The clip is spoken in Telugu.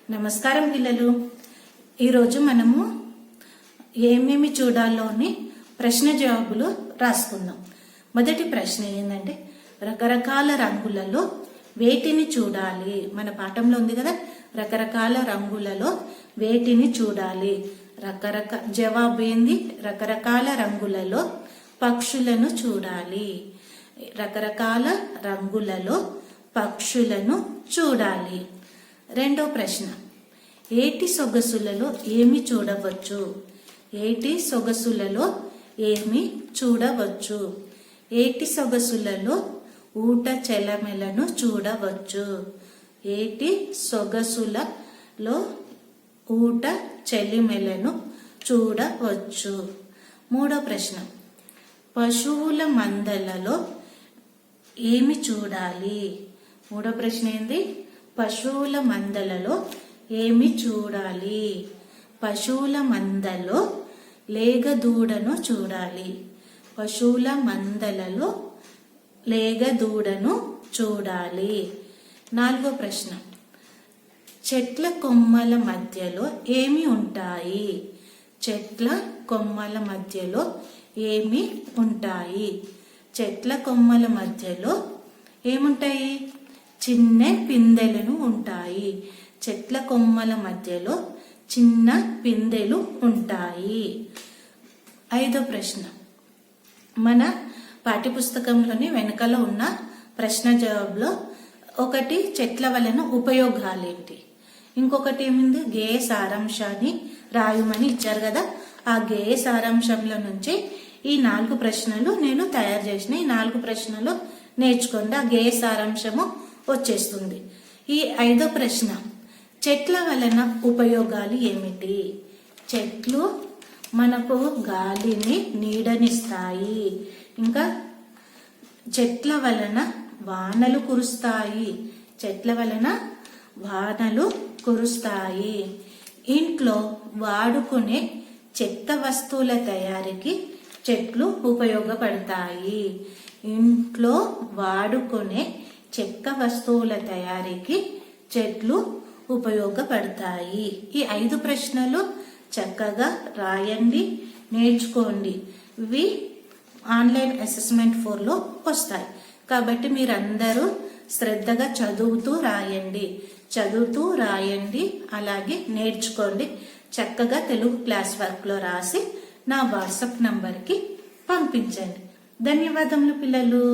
నమస్కారం పిల్లలు. ఈరోజు మనము ఏమేమి చూడాలోని ప్రశ్న జవాబులు రాసుకుందాం. మొదటి ప్రశ్న ఏంటంటే, రకరకాల రంగులలో వేటిని చూడాలి? మన పాఠంలో ఉంది కదా, రకరకాల రంగులలో వేటిని చూడాలి. జవాబు ఏంది? రకరకాల రంగులలో పక్షులను చూడాలి. రకరకాల రంగులలో పక్షులను చూడాలి. రెండో ప్రశ్న, ఏటి సొగసులలో ఏమి చూడవచ్చు? ఏటి సొగసులలో ఏమి చూడవచ్చు? ఏటి సొగసులలో ఊట చెలమెలను చూడవచ్చు. ఏటి సొగసులలో ఊట చెలిమెలను చూడవచ్చు. మూడో ప్రశ్న, పశువుల మందలలో ఏమి చూడాలి? మూడో ప్రశ్న ఏంది? పశువుల మందలలో ఏమి చూడాలి? పశువుల మందలో లేగదూడను చూడాలి. పశువుల మందలలో లేగదూడను చూడాలి. నాలుగో ప్రశ్న, చెట్ల కొమ్మల మధ్యలో ఏమి ఉంటాయి? చెట్ల కొమ్మల మధ్యలో ఏమి ఉంటాయి? చెట్ల కొమ్మల మధ్యలో ఏముంటాయి? చిన్న పిందెలను ఉంటాయి. చెట్ల కొమ్మల మధ్యలో చిన్న పిందెలు ఉంటాయి. ఐదో ప్రశ్న, మన పాఠ్యపుస్తకంలోని వెనకాల ఉన్న ప్రశ్న జవాబులో ఒకటి చెట్ల వలన ఉపయోగాలేంటి, ఇంకొకటి ఏమింది? గేయ సారాంశాన్ని రాయమని ఇచ్చారు కదా, ఆ గేయ సారాంశంలో నుంచి ఈ 4 ప్రశ్నలు నేను తయారు చేసిన. ఈ 4 ప్రశ్నలు నేర్చుకోండి, ఆ గేయ సారాంశము వచ్చేస్తుంది. ఈ ఐదో ప్రశ్న, చెట్ల వలన ఉపయోగాలు ఏమిటి? చెట్లు మనకు గాలిని నీడనిస్తాయి. ఇంకా చెట్ల వలన వానలు కురుస్తాయి. చెట్ల వలన వానలు కురుస్తాయి. ఇంట్లో వాడుకునే చెత్త వస్తువుల తయారీకి చెట్లు ఉపయోగపడతాయి. ఇంట్లో వాడుకునే చెక్క వస్తువుల తయారీకి చెట్లు ఉపయోగపడతాయి. ఈ 5 ప్రశ్నలు చక్కగా రాయండి, నేర్చుకోండి. ఇవి ఆన్లైన్ అసెస్మెంట్ 4లో వస్తాయి కాబట్టి మీరందరూ శ్రద్ధగా చదువుతూ రాయండి, అలాగే నేర్చుకోండి. చక్కగా తెలుగు క్లాస్ వర్క్లో రాసి నా వాట్సాప్ నంబర్కి పంపించండి. ధన్యవాదములు పిల్లలు.